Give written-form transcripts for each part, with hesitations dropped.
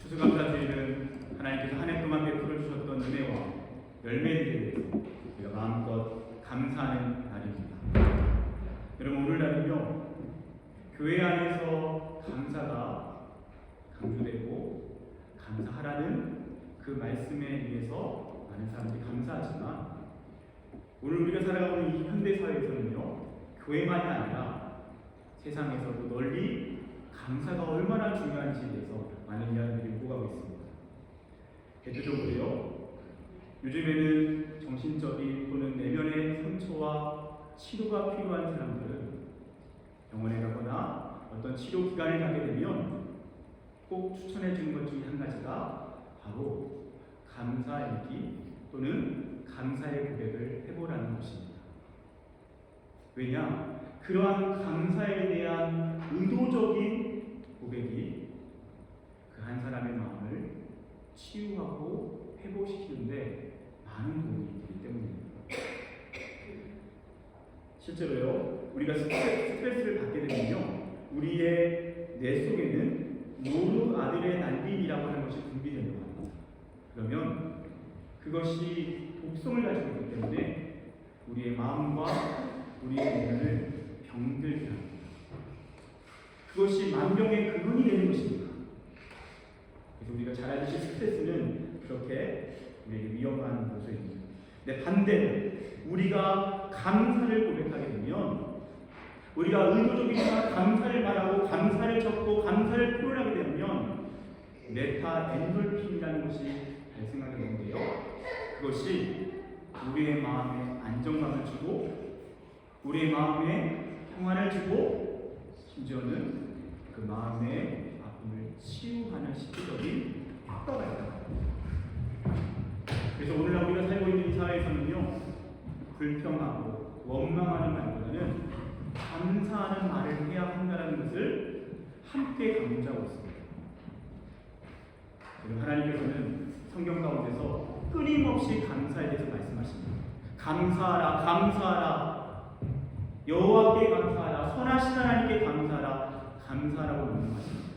추수감사주일은 하나님께서 한 해 동안 베풀어 주셨던 은혜와 열매에 대해서 우리가 마음껏 감사하는 날입니다. 여러분, 오늘날은요, 교회 안에서 감사가 강조되고 감사하라는 그 말씀에 의해서 많은 사람들이 감사하지만, 오늘 우리가 살아가고 있는 이 현대사회에서는요, 교회만이 아니라 세상에서도 널리 감사가 얼마나 중요한지에 대해서 많은 이야기들이 오고 가고 있습니다. 대표적으로요, 요즘에는 정신적인 또는 내면의 상처와 치료가 필요한 사람들은 병원에 가거나 어떤 치료 기간을 가게 되면 꼭 추천해 주는 것 중에 한 가지가 바로 감사일기 또는 감사의 고백을 해보라는 것입니다. 왜냐? 그러한 감사에 대한 의도적인 고백이 그 한 사람의 마음을 치유하고 회복시키는데 많은 도움이 되기 때문입니다. 실제로요, 우리가 스트레스를 받게 되면요, 우리의 뇌 속에는 노르아드레날린이라고 하는 것이 분비되는 겁니다. 그러면 그것이 독성을 가지고 있기 때문에 우리의 마음과 우리의 내면을 병들게 합니다. 그것이 만병의 근원이 되는 것입니다. 그래서 우리가 잘 알듯이 스트레스는 그렇게 우리에게 위험한 요소입니다. 근데 반대로 우리가 감사를 고백하게 되면, 우리가 의도적인 감사를 말하고 감사를 적고 감사를 표현하게 되면 메타 엔돌핀이라는 것이 발생하게 되는데요, 그것이 우리의 마음에 안정감을 주고 우리의 마음에 평안을 주고 심지어는 그 마음의 아픔을 치유하는 실질적인 효과가 있다. 그래서 오늘날 우리가 살고 있는 이 사회에서는요, 불평하고 원망하는 말보다는 감사하는 말을 해야 한다는 것을 함께 강조하고 있습니다. 그리고 하나님께서는 성경 가운데서 끊임없이 감사에 대해서 말씀하십니다. 감사하라, 감사하라, 여호와께 감사하라, 선하신 하나님께 감사하라, 감사하라고 명령하십니다.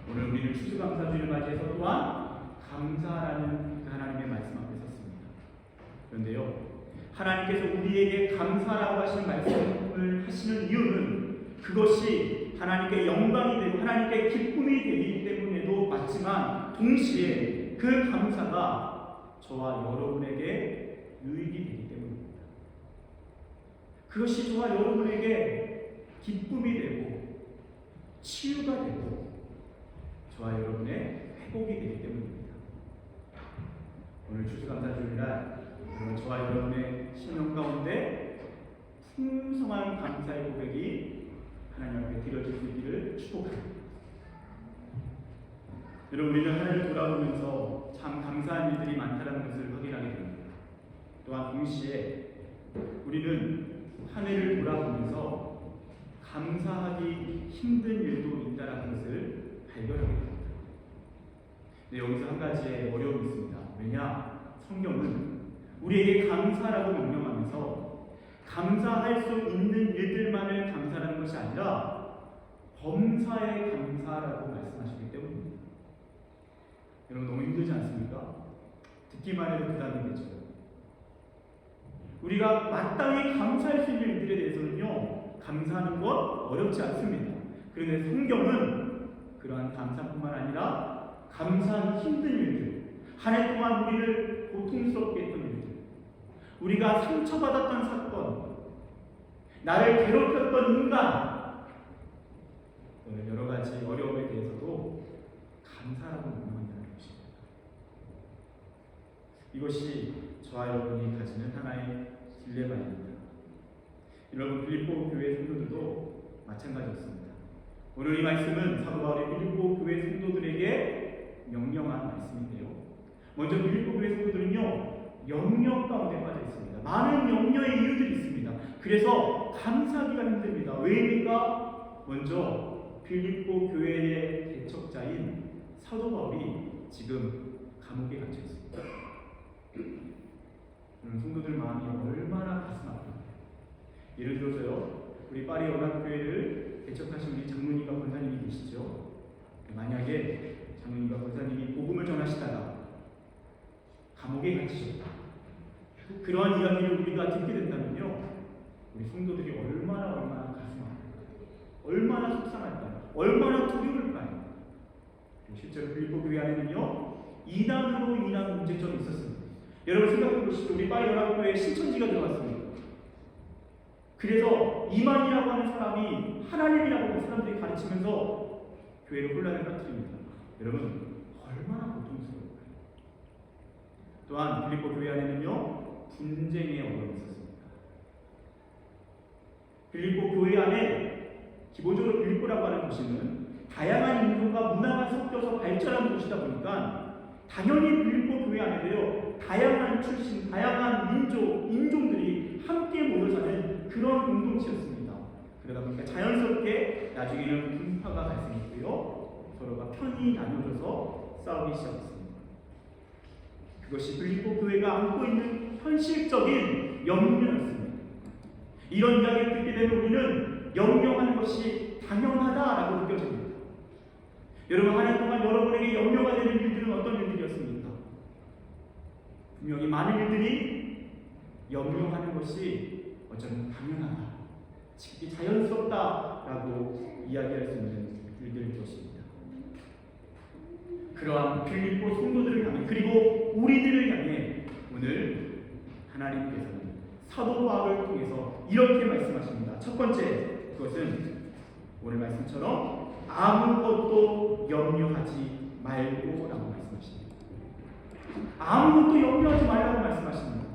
오늘 우리는 추수감사주일을 맞이해서 또한 감사하라는 그 하나님의 말씀 앞에 섰습니다. 그런데요, 하나님께서 우리에게 감사라고 하시는 말씀을 하시는 이유는 그것이 하나님께 영광이 되고 하나님께 기쁨이 되기 때문에도 맞지만, 동시에 그 감사가 저와 여러분에게 유익이 되기 때문입니다. 그것이 저와 여러분에게 기쁨이 되고 치유가 되고 저와 여러분의 회복이 되기 때문입니다. 오늘 추수감사주일날 저와 여러분의 심령 가운데 풍성한 감사의 고백이 하나님 앞에 드려질 수 있기를 축복합니다. 여러분, 우리는 한 해를 돌아보면서 참 감사한 일들이 많다는 것을 확인하게 됩니다. 또한 동시에 우리는 한 해를 돌아보면서 감사하기 힘든 일도 있다는 것을 발견하게 됩니다. 근데 여기서 한 가지의 어려움이 있습니다. 왜냐? 성경은 우리에게 감사라고 명령하면서 감사할 수 있는 일들만을 감사하는 것이 아니라 범사에 감사라고 말씀하시기 때문입니다. 여러분, 너무 힘들지 않습니까? 듣기만 해도 부담이 되죠. 우리가 마땅히 감사할 수 있는 일들에 대해서는요, 감사하는 건 어렵지 않습니다. 그런데 성경은 그러한 감사뿐만 아니라 감사하기 힘든 일들, 한 해 동안 우리를 고통스럽게 했던 일들, 우리가 상처받았던 사건, 나를 괴롭혔던 인간, 여러 가지 어려움에 대해서도 감사라고 명명한다는 것입니다. 이것이 저와 여러분이 가지는 하나의 딜레마입니다. 여러분, 빌립보 교회 성도들도 마찬가지였습니다. 오늘 이 말씀은 사도 바울이 빌립보 교회 성도들에게 명령한 말씀인데요, 먼저 빌립보 교회 성도들은요, 염려 가운데 빠져 있습니다. 많은 염려의 이유들이 있습니다. 그래서 감사하기가 힘듭니다. 왜입니까? 먼저 빌립보 교회의 개척자인 사도 바울이 지금 감옥에 갇혀 있습니다. 성도들 마음이 얼마나 가슴 아픕니까? 예를 들어서요, 우리 파리 연합교회를 개척하신 우리 장로님과 권사님이 계시죠. 만약에 장로님과 권사님이 복음을 전하시다가 감옥에 갇히셨다, 그러한 이야기를 우리가 듣게 된다면요, 우리 성도들이 얼마나 가슴 아플까요? 얼마나 속상할까요? 얼마나 두려울까요? 실제로 빌립보 교회 안에는요, 이단으로 인한 문제점이 있었습니다. 여러분 생각해 보시죠. 우리 파이어랑교회에 신천지가 들어왔습니다. 그래서 이만이라고 하는 사람이 하나님이라고 하는 사람들이 가르치면서 교회로 혼란을 빠뜨립니다. 여러분 얼마나 고통스러울까요? 또한 빌립보 교회 안에는요, 분쟁의 어려움이 있었습니다. 빌립보 교회 안에 기본적으로 빌립보라고 하는 곳은 다양한 인종과 문화가 섞여서 발전한 곳이다 보니까 당연히 빌립보 교회 안에도요, 다양한 출신, 다양한 인종들이 함께 모여 사는 그런 공동체였습니다. 그러다 보니까 자연스럽게 나중에는 분파가 발생했고요, 서로가 편이 나눠져서 싸우기 시작했습니다. 그것이 빌립보 교회가 안고 있는 현실적인 염려였습니다. 이런 이야기를 듣게 되면 우리는 염려하는 것이 당연하다라고 느껴집니다. 여러분, 한 해 동안 여러분에게 염려가 되는 일들은 어떤 일들이었습니까? 분명히 많은 일들이 염려하는 것이 어쩌면 당연하다, 지극히 자연스럽다라고 이야기할 수 있는 일들일 것입니다. 그러한 빌립보 성도들을 향해, 그리고 우리들을 향해 오늘 하나님께서는 사도 바울을 통해서 이렇게 말씀하십니다. 첫 번째, 그것은 오늘 말씀처럼 아무것도 염려하지 말고 라고 말씀하십니다. 아무것도 염려하지 말라고 말씀하십니다.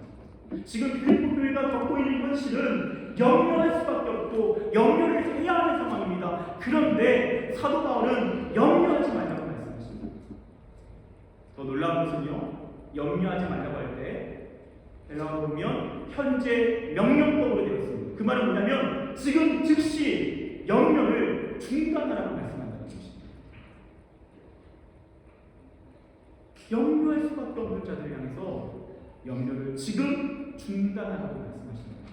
지금 빌립보 교회가 겪고 있는 현실은 염려할 수밖에 없고 염려를 해야 하는 상황입니다. 그런데 사도 바울은 염려하지 말라고 말씀하십니다. 더 놀라운 것은요, 염려하지 말라고 할 때 헬라어로 보면 현재 명령법으로 되어 있습니다. 그 말은 뭐냐면 지금 즉시 염려를 중단하라고 말씀한다는 것입니다. 염려할 수밖에 없는 자들을 향해서 염려를 지금 중단하라고 말씀하시는 것입니다.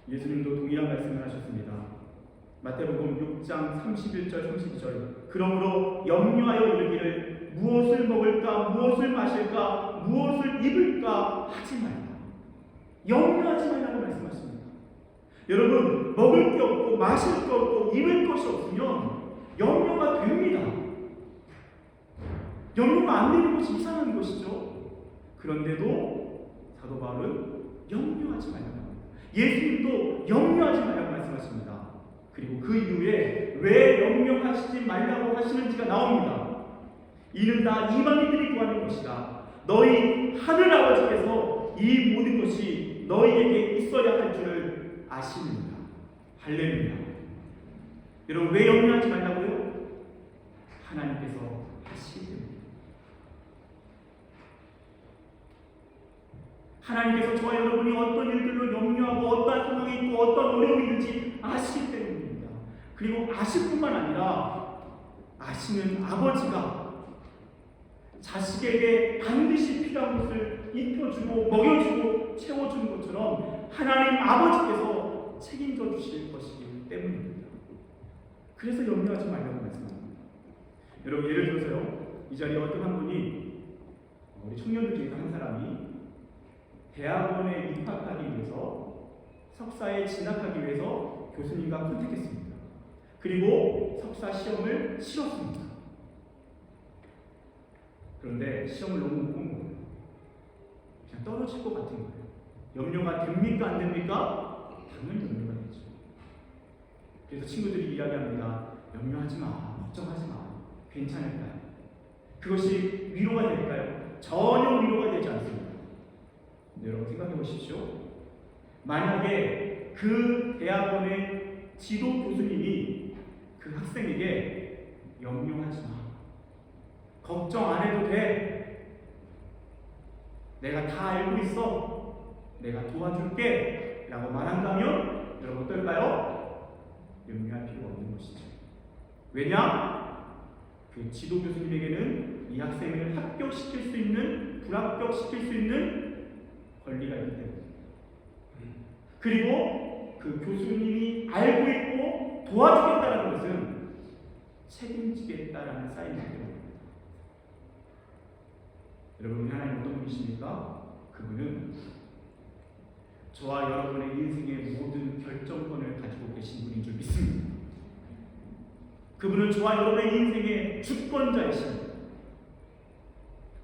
예수님도 동일한 말씀을 하셨습니다. 마태복음 6장 31절 32절 그러므로 염려하여 이르기를 무엇을 먹을까 무엇을 마실까 무엇을 입을까 하지 말라. 염려하지 말라고 말씀하십니다. 여러분, 먹을 게 없고 마실 게 없고 입을 것이 없으면 염려가 됩니다. 염려가 안 되는 것이 이상한 것이죠. 그런데도 사도 바울은 염려하지 말라고 합니다. 예수님도 염려하지 말라고 말씀하십니다. 그리고 그 이후에 왜 염려하시지 말라고 하시는지가 나옵니다. 이는 다 이방인들이 구하는 것이다. 너희 하늘 아버지께서 이 모든 것이 너희에게 있어야 할 줄을 아십니다. 할렐루야. 여러분, 왜 염려하지 말라고요? 하나님께서 하시기 때문에. 하나님께서 저와 여러분이 어떤 일들로 염려하고 어떤 상황이 있고 어떤 어려움이 있는지 아시기 때문입니다. 그리고 아실 뿐만 아니라 아시는 아버지가 자식에게 반드시 필요한 것을 입혀주고 먹여주고 채워주는 것처럼 하나님 아버지께서 책임져 주실 것이기 때문입니다. 그래서 염려하지 말라고 말씀합니다. 여러분, 예를 들어서요, 이 자리에 어떤 한 분이 우리 청년들 중에서 한 사람이 대학원에 입학하기 위해서 석사에 진학하기 위해서 교수님과 컨택했습니다. 그리고 석사 시험을 치렀습니다. 그런데 시험을 너무 못 본 거예요. 그냥 떨어질 것 같은 거예요. 염려가 됩니까? 안 됩니까? 당연히 염려가 되죠. 그래서 친구들이 이야기합니다. 염려하지 마. 걱정하지 마. 괜찮을까요? 그것이 위로가 될까요? 전혀 위로가 되지 않습니다. 여러분 생각해 보십시오. 만약에 그 대학원의 지도 교수님이 그 학생에게 염려하지 마. 걱정 안 해도 돼. 내가 다 알고 있어. 내가 도와줄게. 라고 말한다면 여러분 어떨까요? 염려할 필요가 없는 것이죠. 왜냐? 그 지도 교수님에게는 이 학생을 합격시킬 수 있는, 불합격시킬 수 있는 권리가 있기 때문에. 그리고 그 교수님이 알고 있고 도와주겠다는 것은 책임지겠다라는 사인이 됩니다. 여러분, 하나님 어떤 분이십니까? 그분은 저와 여러분의 인생의 모든 결정권을 가지고 계신 분인 줄 믿습니다. 그분은 저와 여러분의 인생의 주권자이십니다.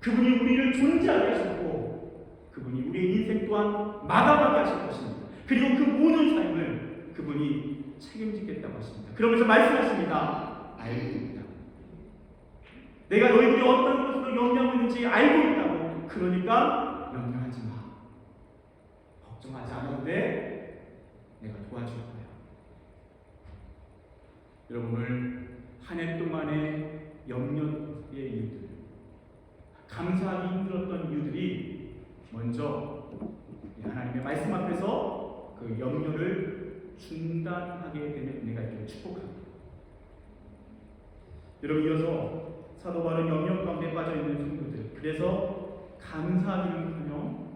그분이 우리를 존재하게 하셨고 그분이 우리의 인생 또한 마감하게 하실 것입니다. 그리고 그 모든 삶을 그분이 책임지겠다고 하십니다. 그러면서 말씀하십니다. 알고 있다. 내가 너희들이 어떤 것으로 염려하고 있는지 알고 있다고. 그러니까 염려하지 마. 걱정하지 않아도 돼. 내가 도와줄 거야. 여러분, 오늘 한 해 동안의 염려의 이유들, 감사하기 힘들었던 이유들이 먼저 하나님의 말씀 앞에서 그 염려를 중단하게 되는 은혜가 있기를 축복합니다. 여러분, 이어서 사도 바울은 염려 가운데 빠져있는 성도들, 그래서 감사하기는커녕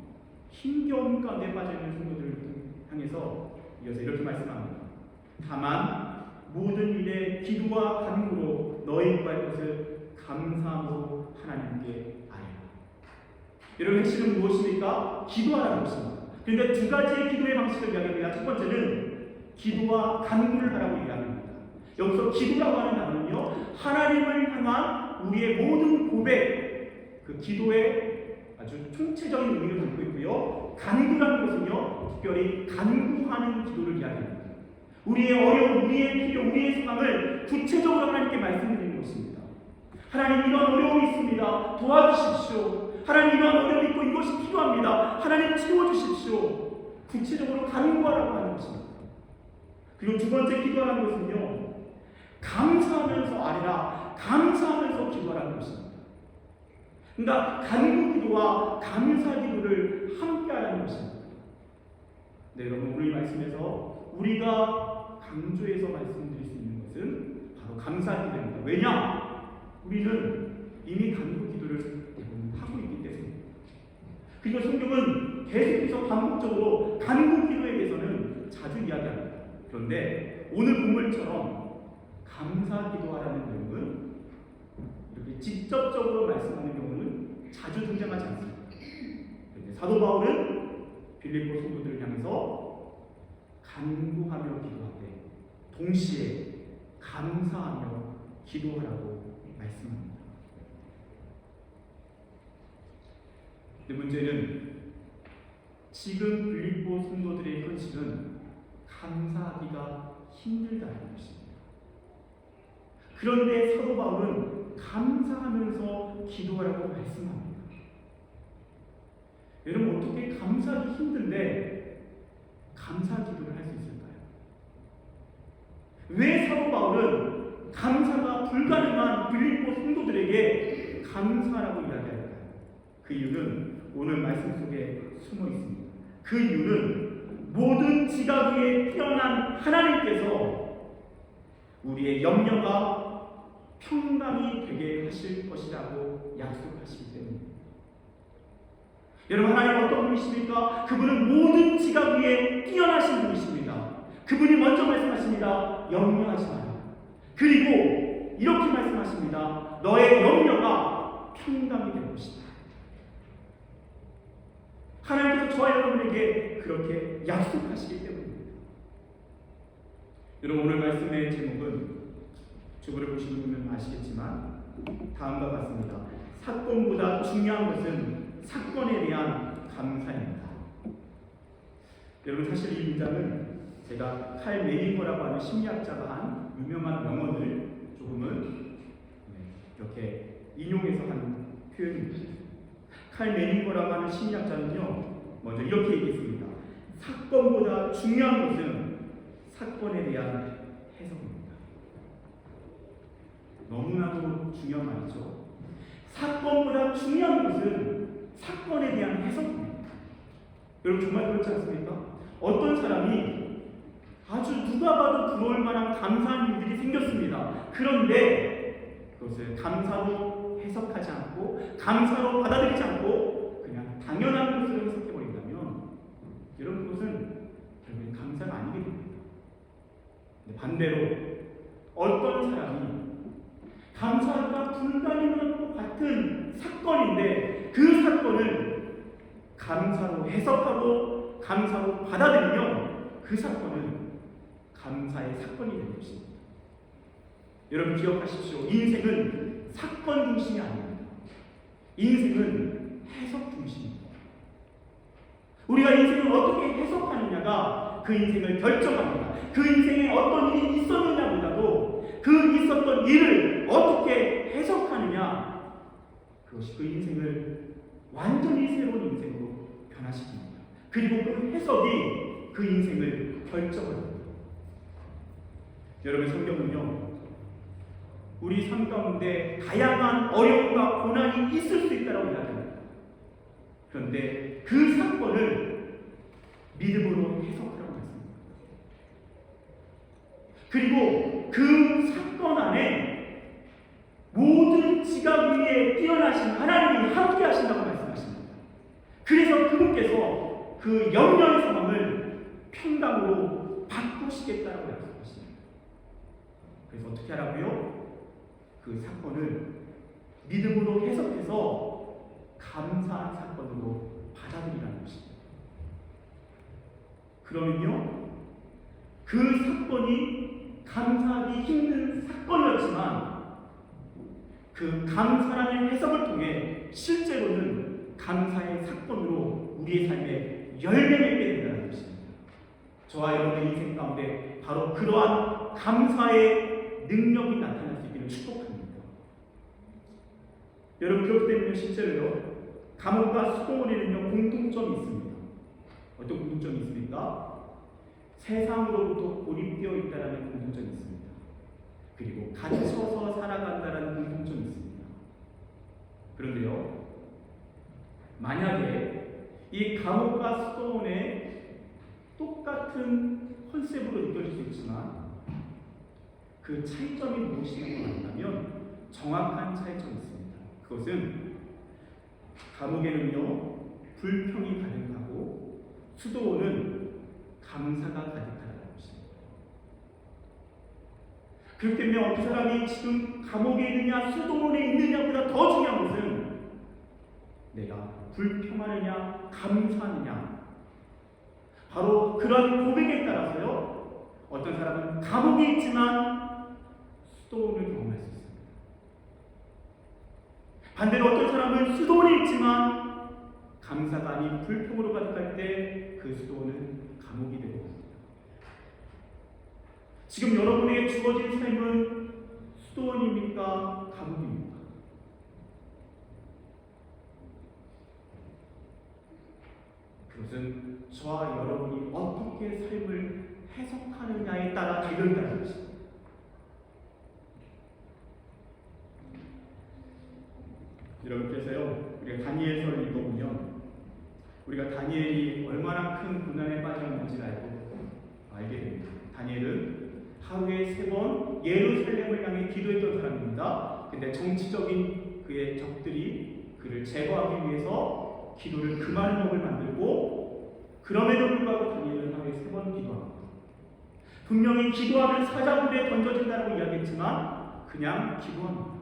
힘겨움 가운데 빠져있는 성도들을 향해서 이어서 이렇게 말씀합니다. 다만 모든 일에 기도와 간구로 너희 구할 것을 감사하고 하나님께 아뢰라. 여러분, 핵심은 무엇입니까? 기도하라는 것입니다. 그런데 두 가지의 기도의 방식을 이야기합니다. 첫 번째는 기도와 간구를 하라고 이야기합니다. 여기서 기도라고 하는 단어는요, 하나님을 향한 우리의 모든 고백, 그 기도의 아주 총체적인 의미를 담고 있고요. 간구라는 것은요, 특별히 간구하는 기도를 이야기합니다. 우리의 어려움, 우리의 필요, 우리의 상황을 구체적으로 하나님께 말씀드리는 것입니다. 하나님, 이런 어려움이 있습니다. 도와주십시오. 하나님, 이런 어려움이 있고 이것이 필요합니다. 하나님, 채워주십시오. 구체적으로 간구하라고 하는 것입니다. 그리고 두 번째 기도하는 것은요, 감사하면서 아뢰라, 감사하면서 기도하라는 것입니다. 그러니까 간구 기도와 감사 기도를 함께 하라는 것입니다. 네, 여러분, 오늘 말씀에서 우리가 강조해서 말씀드릴 수 있는 것은 바로 감사 기도입니다. 왜냐? 우리는 이미 간구 기도를 대부분 하고 있기 때문입니다. 그리고 성경은 계속해서 반복적으로 간구 기도에 대해서는 자주 이야기합니다. 그런데 오늘 본문처럼 감사 기도하라는 내용은 이렇게 직접적으로 말씀하는 경우는 자주 등장하지 않습니다. 그런데 사도 바울은 빌립보 성도들을 향해서 간구하며 기도하되 동시에 감사하며 기도하라고 말씀합니다. 근데 문제는 지금 빌립보 성도들의 현실은 감사하기가 힘들다는 것입니다. 그런데 사도 바울은 감사하면서 기도하라고 말씀합니다. 여러분, 어떻게 감사하기 힘든데 감사 기도를 할 수 있을까요? 왜 사도 바울은 감사가 불가능한 빌립보 성도들에게 감사라고 이야기할까요? 그 이유는 오늘 말씀 속에 숨어 있습니다. 그 이유는 모든 지각 위에 태어난 하나님께서 우리의 염려가 평강이 되게 하실 것이라고 약속하시기 때문입니다. 여러분, 하나님 어떤 분이십니까? 그분은 모든 지각 위에 뛰어나신 분이십니다. 그분이 먼저 말씀하십니다. 염려하지 마라. 그리고 이렇게 말씀하십니다. 너의 염려가 평강이 될 것이다. 하나님께서 저와 여러분에게 그렇게 약속하시기 때문입니다. 여러분, 오늘 말씀의 제목은 주보를 보시는 분은 아시겠지만 다음과 같습니다. 사건보다 중요한 것은 사건에 대한 감사입니다. 여러분, 사실 이 문장은 제가 칼 메이거라고 하는 심리학자가 한 유명한 명언을 조금은 이렇게 인용해서 한 표현입니다. 칼 메이거라고 하는 심리학자는요, 먼저 이렇게 얘기했습니다. 사건보다 중요한 것은 사건에 대한 해석입니다. 너무나도 중요한 말이죠. 사건보다 중요한 것은 사건에 대한 해석입니다. 여러분, 정말 그렇지 않습니까? 어떤 사람이 아주 누가 봐도 부러울 만한 감사한 일들이 생겼습니다. 그런데 그것을 감사로 해석하지 않고 감사로 받아들이지 않고 그냥 당연한 것으로 해석해버린다면 여러분, 그것은 결국엔 감사가 아니게 됩니다. 반대로 어떤 사람이 감사하기가 불가능한 것 같은 사건인데 그 사건을 감사로 해석하고 감사로 받아들이면 그 사건은 감사의 사건이 되는 것입니다. 여러분 기억하십시오. 인생은 사건 중심이 아닙니다. 인생은 해석 중심입니다. 우리가 인생을 어떻게 해석하느냐가 그 인생을 결정합니다. 그 인생에 어떤 일이 있었느냐보다도 그 있었던 일을 어떻게 해석하느냐, 그것이 그 인생을 완전히 새로운 인생으로 변화시킵니다. 그리고 그 해석이 그 인생을 결정합니다. 여러분 성경은요, 우리 삶 가운데 다양한 어려움과 고난이 있을 수 있다고 이야기합니다. 그런데 그 사건을 믿음으로 해석하라고 했습니다. 그리고 그 사건 안에 모든 지각 위에 뛰어나신 하나님이 함께 하신다고 말씀하십니다. 그래서 그분께서 그 영녀의 상황을 평강으로 바꾸시겠다고 약속하십니다. 그래서 어떻게 하라고요? 그 사건을 믿음으로 해석해서 감사한 사건으로 받아들이라는 것입니다. 그러면요, 그 사건이 감사하기 힘든 사건이었지만 그 감사라는 해석을 통해 실제로는 감사의 사건으로 우리의 삶에 열매 맺게 된다는 것입니다. 저와 여러분의 인생 가운데 바로 그러한 감사의 능력이 나타날 수 있기를 축복합니다. 여러분 그렇기 때문에 실제로요, 감옥과 수동원에는요 공통점이 있습니다. 어떤 공통점이 있습니까? 세상으로부터 고립되어 있다는 공통점이 있습니다. 그리고 갇혀서 살아간다는 공통점이 있습니다. 그런데요, 만약에 이 감옥과 수동원에 똑같은 컨셉으로 느껴질 수 있지만 그 차이점이 무엇이냐고 한다면 정확한 차이점이 있습니다. 그것은 감옥에는요 불평이 가득하고 수도원은 감사가 가득하다는 것입니다. 그렇기 때문에 어떤 사람이 지금 감옥에 있느냐 수도원에 있느냐보다 더 중요한 것은 내가 불평하느냐 감사하느냐, 바로 그런 고백에 따라서요 어떤 사람은 감옥에 있지만 수도원을 경험할 수 있습니다. 반대로 어떤 사람은 수도원에 있지만 감사가 아닌 불평으로 가득할 때 그 수도원은 감옥이 되고 있습니다. 지금 여러분에게 주어진 삶은 수도원입니까? 감옥입니까? 그것은 저와 여러분이 어떻게 삶을 해석하느냐에 따라 달려있다는 것입니다. 여러분께서요, 우리가 다니엘서를 읽어보면 우리가 다니엘이 얼마나 큰 고난에 빠졌는지를 알게 됩니다. 다니엘은 하루에 3번 예루살렘을 향해 기도했던 사람입니다. 근데 정치적인 그의 적들이 그를 제거하기 위해서 기도를 금하는 법을 만들고, 그럼에도 불구하고 다니엘은 하루에 3번 기도합니다. 분명히 기도하면 사자굴에 던져진다고 이야기했지만 그냥 기도합니다.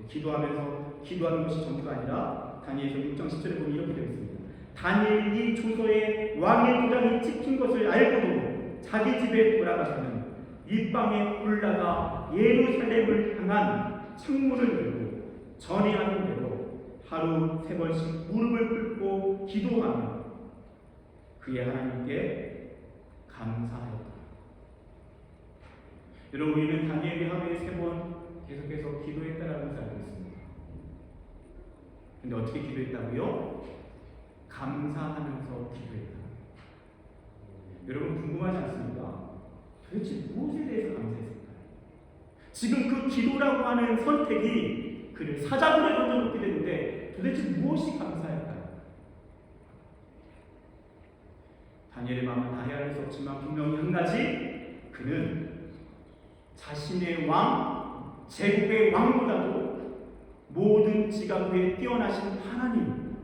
기도하면서 기도하는 것이 전부가 아니라 다니엘서 6장 10절에 보면 이렇게 되어 있습니다. 다니엘이 조서에 왕의 도장이 찍힌 것을 알고도 자기 집에 돌아가서는 입방에 올라가 예루살렘을 향한 창문을 열고 전에 하는 대로 하루 3번씩 무릎을 꿇고 기도하며 그의 하나님께 감사하였다. 여러분, 우리는 다니엘이 하루에 3번 계속해서 기도했다라는 것을 알고 있습니다. 근데 어떻게 기도했다고요? 감사하면서 기도했다. 여러분 궁금하지 않습니까? 도대체 무엇에 대해서 감사했을까요? 지금 그 기도라고 하는 선택이 그를 사자굴에 던져놓게 되는데 도대체 무엇이 감사할까요? 다니엘의 마음은 다 헤아릴 수 없지만 분명히 한 가지, 그는 자신의 왕, 제국의 왕보다도 모든 지각 위에 뛰어나신 하나님,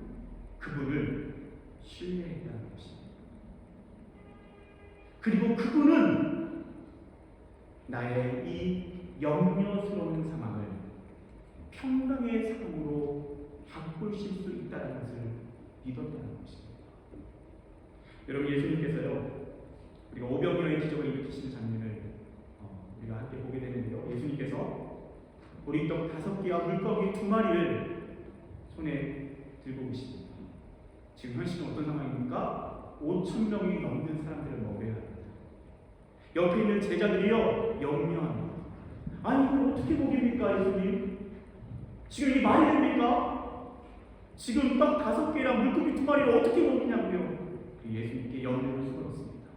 그분을 신뢰했다는 것입니다. 그리고 그분은 나의 이 염려스러운 상황을 평강의 상황으로 바꾸실 수 있다는 것을 믿었다는 것입니다. 여러분, 예수님께서요, 우리가 오병이어의 기적을 일으키시는 장면을 우리가 함께 보게 되는데요, 예수님께서 보리떡 5개와 물고기 2마리를 손에 들고 계십니다. 지금 현실은 어떤 상황입니까? 5,000명이 넘는 사람들을 먹여야 합니다. 옆에 있는 제자들이요, 염려합니다. 아니, 이걸 어떻게 먹입니까, 예수님? 지금 이 말이 됩니까? 지금 떡 5개랑 물고기 2마리를 어떻게 먹이냐고요? 예수님께 염려를 쏟았습니다.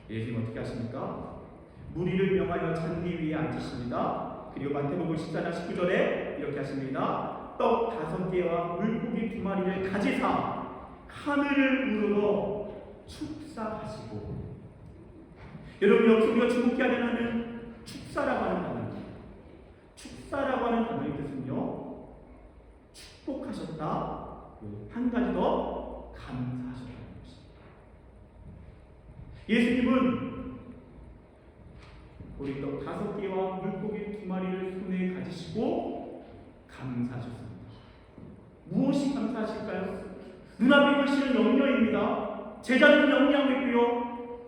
예수님 어떻게 하십니까? 무리를 명하여 잔디 위에 앉으십니다. 그리고 마태복음 14장 19절에 이렇게 하십니다. 떡 5개와 물고기 2마리를 가지사 하늘을 우러러 축사하시고. 여러분, 여기서 우리가 주목해야 하는 축사라고 하는 단어입니다. 축사라고 하는 단어의 뜻은요, 축복하셨다, 한 가지 더 감사하셨다는 것입니다. 예수님은 보리떡 5개와 물고기 2마리를 손에 가지시고 감사하셨습니다. 무엇이 감사하실까요? 눈앞에 계시는 염려입니다. 제자들은 염려하고 있고요,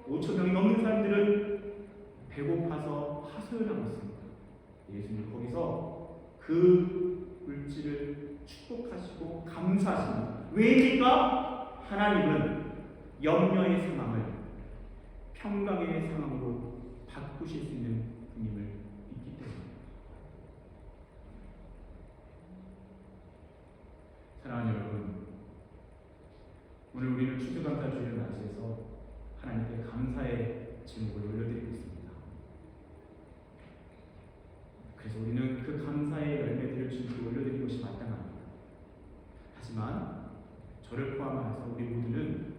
5,000명이 넘는 사람들은 배고파서 하소연하고 있습니다. 예수님 거기서 그 물질을 축복하시고 감사하십니다. 왜입니까? 하나님은 염려의 상황을 평강의 상황으로 바꾸실 수 있는 분임을 믿기 때문입니다. 사랑하는 여러분, 오늘 우리는 추수감사주일을 맞이해서 하나님께 감사의 제목을 올려드리고 있습니다. 그래서 우리는 그 감사의 열매들을 주님께 올려드리는 것이 마땅합니다. 하지만 저를 포함해서 우리 모두는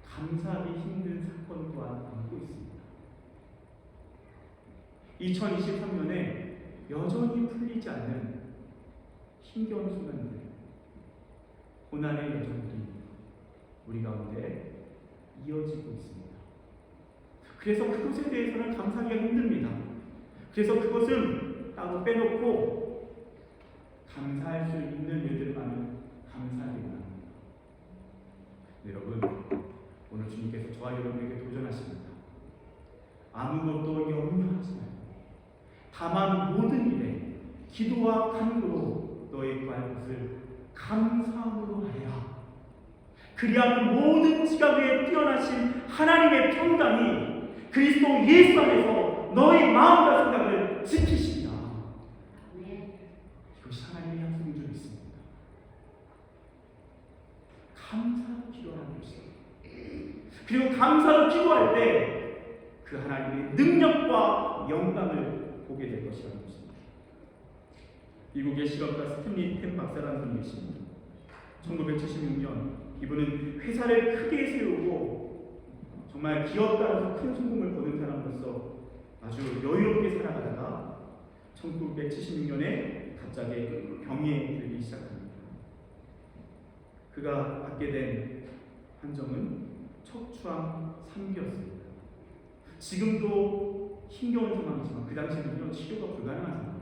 감사하기 힘든 사건 또한 안고 있습니다. 2023년에 여전히 풀리지 않는 힘겨운 순간들, 고난의 여정들이 우리 가운데 이어지고 있습니다. 그래서 그것에 대해서는 감사하기가 힘듭니다. 그래서 그것은 따로 빼놓고 감사할 수 있는 일들만은 감사하기만 합니다. 여러분, 오늘 주님께서 저와 여러분에게 도전하십니다. 아무것도 염려하지 말고 다만 모든 일에 기도와 간구로 너희 구할 것을 감사함으로 하라. 그리하면 모든 지각에 뛰어나신 하나님의 평강이 그리스도 예수 안에서 너희 마음과 생각을 지키시리라. 이것이 하나님의 약속인 줄 믿습니다. 감사로 기도하는 것입니다. 그리고 감사로 기도할 때 그 하나님의 능력과 영광을 보게 될 것이라는 것입니다. 미국의 실업가 스탠리 템 박사라는 분이 계십니다. 1976년 이분은 회사를 크게 세우고 정말 기업 따라서 큰 성공을 거둔 사람으로서 아주 여유롭게 살아가다가 1976년에 갑자기 병에 들기 시작합니다. 그가 받게 된 환정은 척추암 3기였습니다. 지금도 힘겨운 상황이지만 그 당시에는요, 치료가 불가능한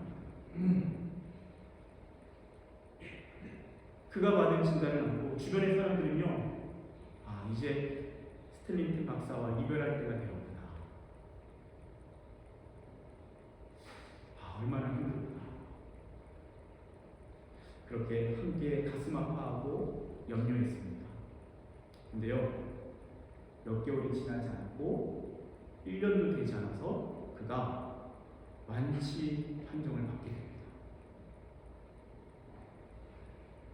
상황입니다. 그가 받은 진단을 안고 주변의 사람들은요, 이제 스탠리 박사와 이별할 때가 되었구나. 얼마나 힘들구나. 그렇게 함께 가슴 아파하고 염려했습니다. 근데요, 몇 개월이 지나지 않고 1년도 되지 않아서 그가 완치 판정을 받게 됩니다.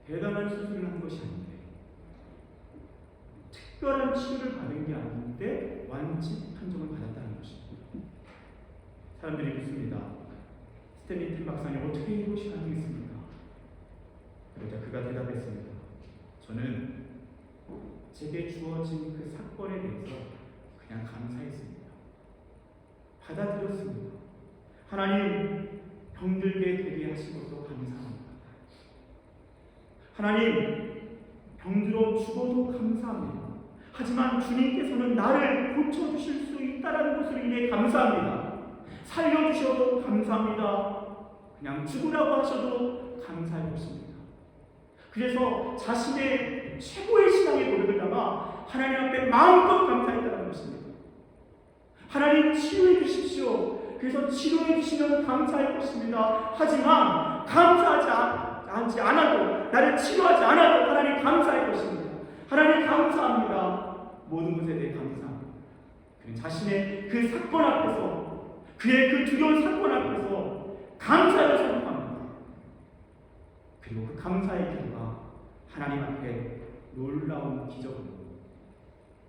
대단한 수술을 한 것이 아닌데, 특별한 치료를 받은 게 아닌데 완치 판정을 받았다는 것입니다. 사람들이 묻습니다. 스탠리 템 박사님, 어떻게 이것이 가능했습니까? 그러자 그가 대답했습니다. 저는 제게 주어진 그 사건에 대해서 그냥 감사했습니다. 받아들였습니다. 하나님, 병들게 되게 하시고서 감사합니다. 하나님, 병들어 죽어도 감사합니다. 하지만 주님께서는 나를 고쳐주실 수 있다는 것을 인해 감사합니다. 살려주셔도 감사합니다. 그냥 죽으라고 하셔도 감사할 것입니다. 그래서 자신의 최고의 신앙의 노력을 담아 하나님 앞에 마음껏 감사했다는 것입니다. 하나님 치유해 주십시오. 그래서 치료해 주시면 감사할 것입니다. 하지만 감사하지 않아도, 나를 치료하지 않아도 하나님 감사할 것입니다. 하나님 감사합니다. 모든 것에 대해 감사합니다. 그는 자신의 그 사건 앞에서, 그의 그 두려운 사건 앞에서 감사를 선포합니다. 그리고 그 감사의 기도가 하나님 앞에 놀라운 기적으로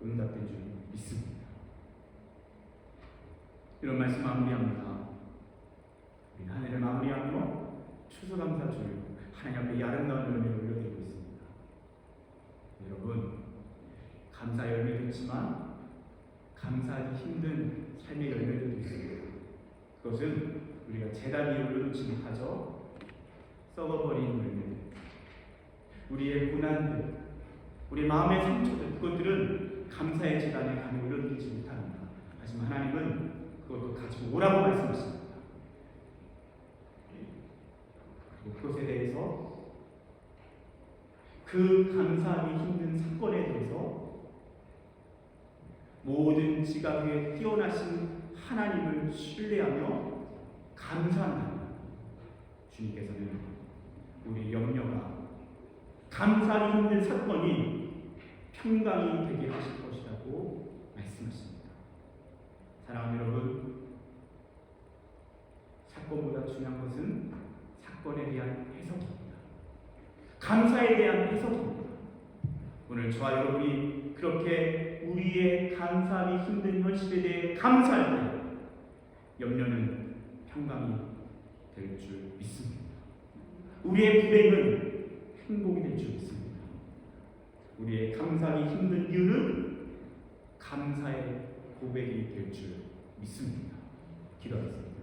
응답된 줄 믿습니다. 이런 말씀 마무리합니다. 우리 한 해를 마무리하며 추수감사주를 하나님 앞에 이 아름다운 열매를 올려드리고 있습니다. 여러분, 감사 열매도 있지만 감사하기 힘든 삶의 열매들도 있습니다. 그것은 우리가 재단 위에 올려놓지 못하죠. 썩어버린 열매들, 우리의 고난들, 우리 마음의 상처들, 그것들은 감사의 재단에 감히 올려드리지 못합니다. 하지만 하나님은 그것도 가지고 오라고 말씀하십니다. 그리고 그것에 대해서, 그 감사하기 힘든 사건에 대해서 모든 지각 위에 뛰어나신 하나님을 신뢰하며 감사한다. 주님께서는 우리 염려가 감사하기 힘든 사건이 평강이 되게 하실 것이라고 말씀하십니다. 사랑하는 여러분, 사건보다 중요한 것은 사건에 대한 해석입니다. 감사에 대한 해석입니다. 오늘 저와 여러분이 그렇게 우리의 감사하기 힘든 현실에 대해 감사할 때 염려는 평강이 될 줄 믿습니다. 우리의 불행은 행복이 될 줄 믿습니다. 우리의 감사하기 힘든 이유는 감사의 고백이 될 줄 믿습니다. 기도하겠습니다.